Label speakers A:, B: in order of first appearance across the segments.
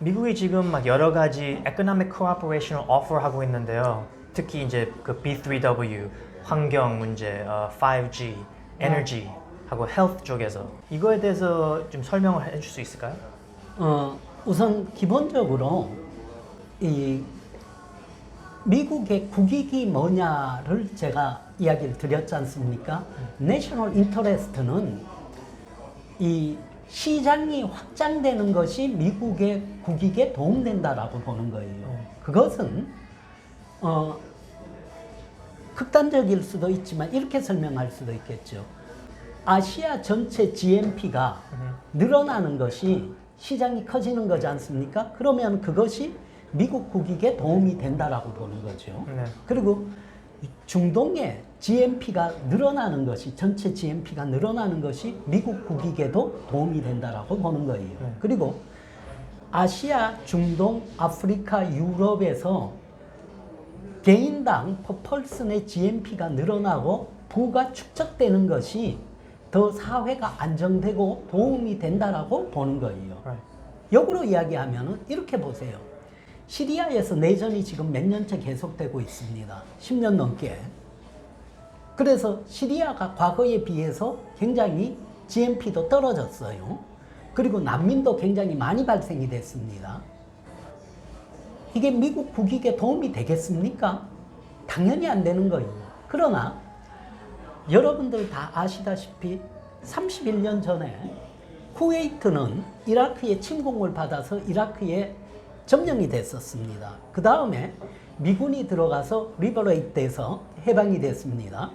A: 미국이 지금 막 여러 가지 economic cooperation을 offer하고 있는데요. 특히 이제 그 B3W 환경 문제, 5G, 에너지 하고 health 쪽에서 이거에 대해서 좀 설명을 해줄 수 있을까요?
B: 우선 기본적으로 이 미국의 국익이 뭐냐를 제가 이야기를 드렸지 않습니까? 내셔널 인터레스트는 이 시장이 확장되는 것이 미국의 국익에 도움된다라고 보는 거예요. 그것은 극단적일 수도 있지만 이렇게 설명할 수도 있겠죠. 아시아 전체 GNP가 늘어나는 것이 시장이 커지는 거지 않습니까? 그러면 그것이 미국 국익에 도움이 된다라고 보는 거죠.
A: 네.
B: 그리고 중동의 GNP가 늘어나는 것이, 전체 GNP가 늘어나는 것이 미국 국익에도 도움이 된다라고 보는 거예요.
A: 네.
B: 그리고 아시아, 중동, 아프리카, 유럽에서 개인당 퍼펄슨의 GNP가 늘어나고 부가 축적되는 것이 더 사회가 안정되고 도움이 된다라고 보는 거예요.
A: Right.
B: 역으로 이야기하면 이렇게 보세요. 시리아에서 내전이 지금 몇 년째 계속되고 있습니다. 10년 넘게. 그래서 시리아가 과거에 비해서 굉장히 GNP도 떨어졌어요. 그리고 난민도 굉장히 많이 발생이 됐습니다. 이게 미국 국익에 도움이 되겠습니까? 당연히 안 되는 거예요. 그러나 여러분들 다 아시다시피 31년 전에 쿠웨이트는 이라크의 침공을 받아서 이라크에 점령이 됐었습니다. 그 다음에 미군이 들어가서 리버레이트돼서 해방이 됐습니다.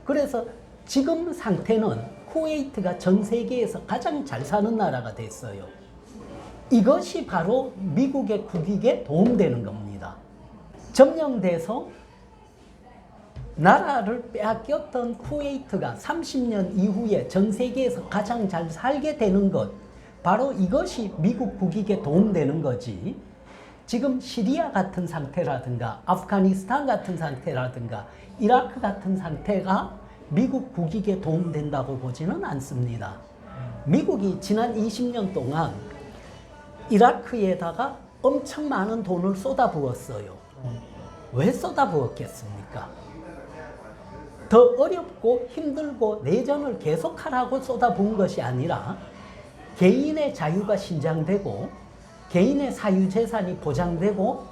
B: 그래서 지금 상태는 쿠웨이트가 전 세계에서 가장 잘 사는 나라가 됐어요. 이것이 바로 미국의 국익에 도움되는 겁니다. 점령돼서 나라를 빼앗겼던 쿠웨이트가 30년 이후에 전 세계에서 가장 잘 살게 되는 것, 바로 이것이 미국 국익에 도움되는 거지. 지금 시리아 같은 상태라든가 아프가니스탄 같은 상태라든가 이라크 같은 상태가 미국 국익에 도움된다고 보지는 않습니다. 미국이 지난 20년 동안 이라크에다가 엄청 많은 돈을 쏟아부었어요. 왜 쏟아부었겠습니까? 더 어렵고 힘들고 내전을 계속하라고 쏟아부은 것이 아니라 개인의 자유가 신장되고 개인의 사유재산이 보장되고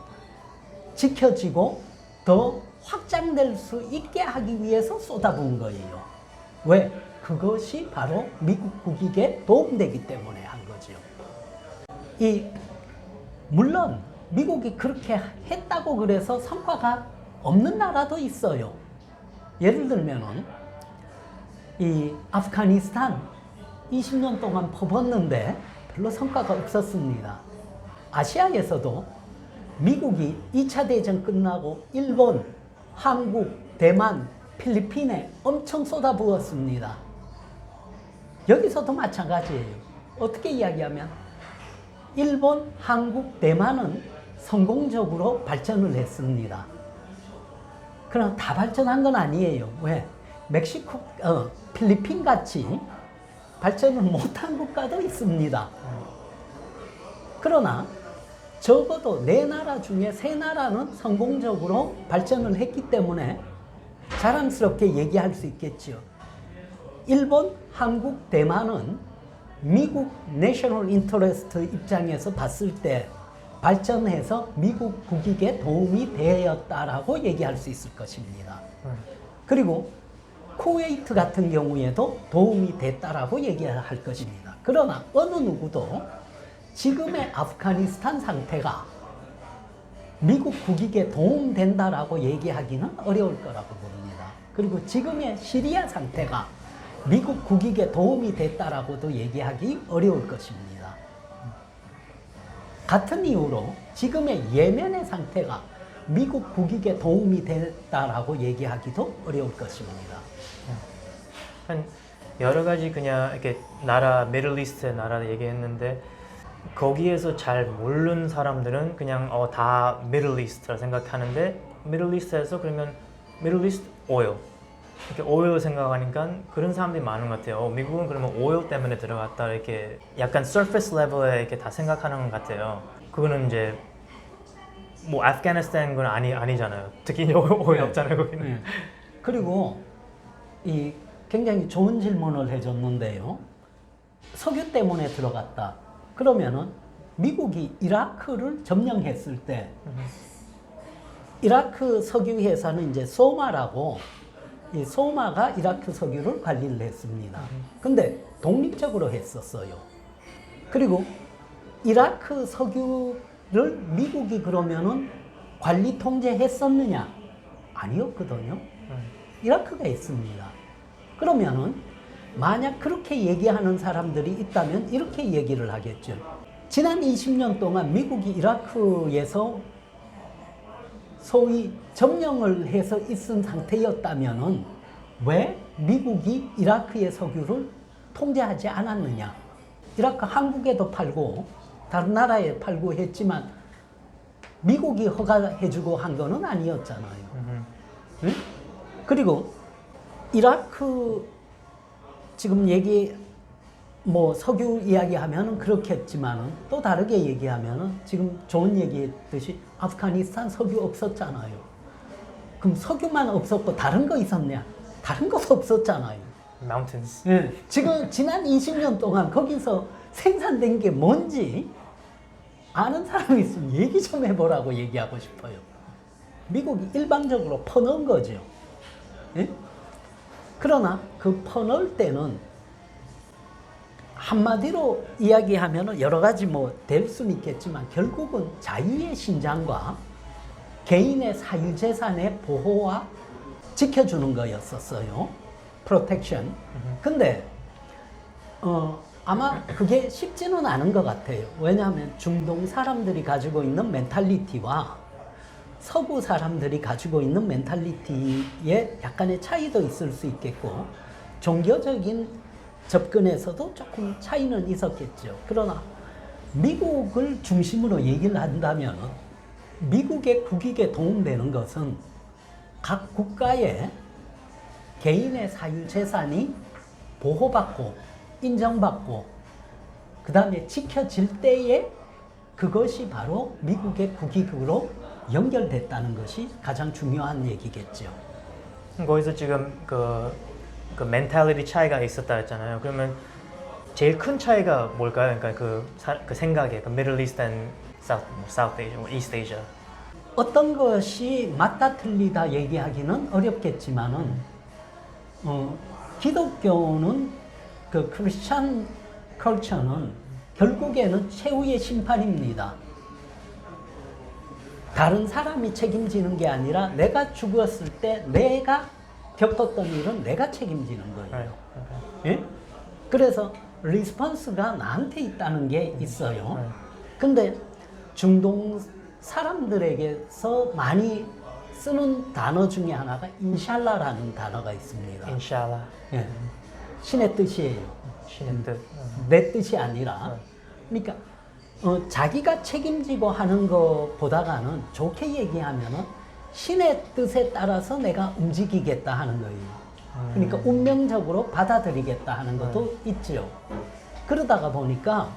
B: 지켜지고 더 확장될 수 있게 하기 위해서 쏟아부은 거예요. 왜? 그것이 바로 미국 국익에 도움되기 때문에 한 거죠. 물론 미국이 그렇게 했다고 그래서 성과가 없는 나라도 있어요. 예를 들면은 이 아프가니스탄 20년 동안 퍼붓는데 별로 성과가 없었습니다. 아시아에서도 미국이 2차 대전 끝나고 일본, 한국, 대만, 필리핀에 엄청 쏟아부었습니다. 여기서도 마찬가지예요. 어떻게 이야기하면 일본, 한국, 대만은 성공적으로 발전을 했습니다. 그러나 다 발전한 건 아니에요. 왜? 멕시코, 필리핀 같이 발전을 못한 국가도 있습니다. 그러나 적어도 4나라 중에 3나라는 성공적으로 발전을 했기 때문에 자랑스럽게 얘기할 수 있겠죠. 일본, 한국, 대만은 미국 내셔널 인터레스트 입장에서 봤을 때 발전해서 미국 국익에 도움이 되었다라고 얘기할 수 있을 것입니다. 그리고 쿠웨이트 같은 경우에도 도움이 됐다라고 얘기할 것입니다. 그러나 어느 누구도 지금의 아프가니스탄 상태가 미국 국익에 도움된다라고 얘기하기는 어려울 거라고 봅니다. 그리고 지금의 시리아 상태가 미국 국익에 도움이 됐다라고도 얘기하기 어려울 것입니다. 같은 이유로 지금의 예멘의 상태가 미국 국익에 도움이 됐다라고 얘기하기도 어려울 것입니다.
A: 한 여러 가지 그냥 이렇게 나라, 미들이스트의 나라 얘기했는데 거기에서 잘 모르는 사람들은 그냥 다 미들이스트라 생각하는데 미들이스트에서 그러면 미들이스트 오일 이렇게 오일 생각하니까 그런 사람들이 많은 것 같아요. 미국은 그러면 오일 때문에 들어갔다 이렇게 약간 surface level에 이렇게 다 생각하는 것 같아요. 그거는 이제 뭐 아프가니스탄 건 아니잖아요. 특히 오일
B: 네.
A: 없잖아요 거기는.
B: 네. 그리고 이 굉장히 좋은 질문을 해줬는데요. 석유 때문에 들어갔다. 그러면은 미국이 이라크를 점령했을 때 이라크 석유 회사는 이제 소마라고 이 소마가 이라크 석유를 관리를 했습니다. 근데 독립적으로 했었어요. 그리고 이라크 석유를 미국이 그러면은 관리 통제했었느냐? 아니었거든요. 이라크가 했습니다. 그러면은 만약 그렇게 얘기하는 사람들이 있다면 이렇게 얘기를 하겠죠. 지난 20년 동안 미국이 이라크에서 소위 점령을 해서 있은 상태였다면은 왜 미국이 이라크의 석유를 통제하지 않았느냐? 이라크 한국에도 팔고 다른 나라에 팔고 했지만 미국이 허가해주고 한 거는 아니었잖아요. 응? 그리고 이라크 지금 얘기 뭐 석유 이야기하면은 그렇겠지만은 또 다르게 얘기하면은 지금 좋은 얘기했듯이 아프가니스탄 석유 없었잖아요. 그럼 석유만 없었고 다른 거 있었냐? 다른 것도 없었잖아요.
A: Mountains.
B: 예, 지금 지난 20년 동안 거기서 생산된 게 뭔지 아는 사람이 있으면 얘기 좀 해보라고 얘기하고 싶어요. 미국이 일방적으로 퍼넣은 거죠. 예? 그러나 그 퍼넣을 때는 한마디로 이야기하면 여러 가지 뭐 될 수는 있겠지만 결국은 자유의 신장과 개인의 사유재산의 보호와 지켜주는 거였었어요. 프로텍션. 근데 아마 그게 쉽지는 않은 것 같아요. 왜냐하면 중동 사람들이 가지고 있는 멘탈리티와 서구 사람들이 가지고 있는 멘탈리티에 약간의 차이도 있을 수 있겠고 종교적인 접근에서도 조금 차이는 있었겠죠. 그러나 미국을 중심으로 얘기를 한다면 미국의 국익에 도움되는 것은 각 국가의 개인의 사유재산이 보호받고 인정받고 그 다음에 지켜질 때에 그것이 바로 미국의 국익으로 연결됐다는 것이 가장 중요한 얘기겠죠.
A: 거기서 지금 그 멘탈리티 차이가 있었다 했잖아요. 그러면 제일 큰 차이가 뭘까요? 그러니까 그 생각에 그 미들 이스트 앤 사우스 에이저, 이스트 에이저.
B: 어떤 것이 맞다 틀리다 얘기하기는 어렵겠지만은 기독교는 그 크리스천 컬처는 결국에는 최후의 심판입니다. 다른 사람이 책임지는 게 아니라 내가 죽었을 때 내가 겪었던 일은 내가 책임지는 거예요. 예? 그래서 리스폰스가 나한테 있다는 게 있어요. 근데 중동 사람들에게서 많이 쓰는 단어 중에 하나가 인샬라라는 단어가 있습니다.
A: 인샬라.
B: 예. 신의 뜻이에요.
A: 신의 뜻.
B: 내 뜻이 아니라. 그러니까 자기가 책임지고 하는 것보다가는 좋게 얘기하면은 신의 뜻에 따라서 내가 움직이겠다 하는 거예요. 그러니까 운명적으로 받아들이겠다 하는 것도 있죠. 그러다가 보니까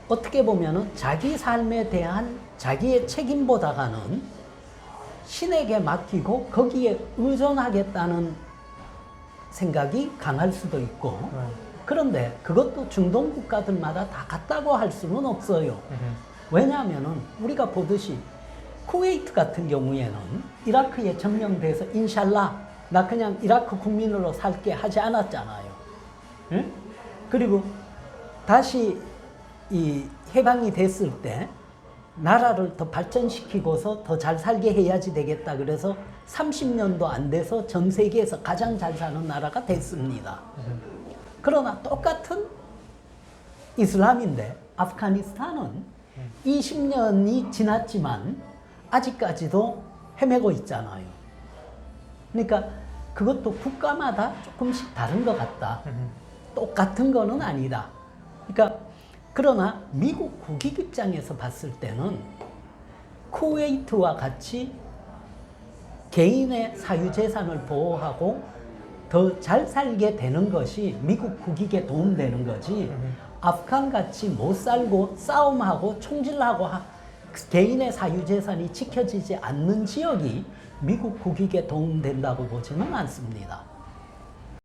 B: 어떻게 보면은 자기 삶에 대한 자기의 책임보다가는 신에게 맡기고 거기에 의존하겠다는 생각이 강할 수도 있고 그런데 그것도 중동 국가들마다 다 같다고 할 수는 없어요. 왜냐하면은 우리가 보듯이 쿠웨이트 같은 경우에는 이라크에 점령돼서 인샬라 나 그냥 이라크 국민으로 살게 하지 않았잖아요. 응? 그리고 다시 이 해방이 됐을 때 나라를 더 발전시키고서 더 잘 살게 해야지 되겠다 그래서 30년도 안 돼서 전 세계에서 가장 잘 사는 나라가 됐습니다. 그러나 똑같은 이슬람인데 아프가니스탄은 20년이 지났지만 아직까지도 헤매고 있잖아요. 그러니까 그것도 국가마다 조금씩 다른 것 같다. 똑같은 거는 아니다. 그러니까 그러나 미국 국익 입장에서 봤을 때는 쿠웨이트와 같이 개인의 사유재산을 보호하고 더 잘 살게 되는 것이 미국 국익에 도움되는 거지 아프간 같이 못 살고 싸움하고 총질하고 개인의 사유재산이 지켜지지 않는 지역이 미국 국익에 도움된다고 보지는 않습니다.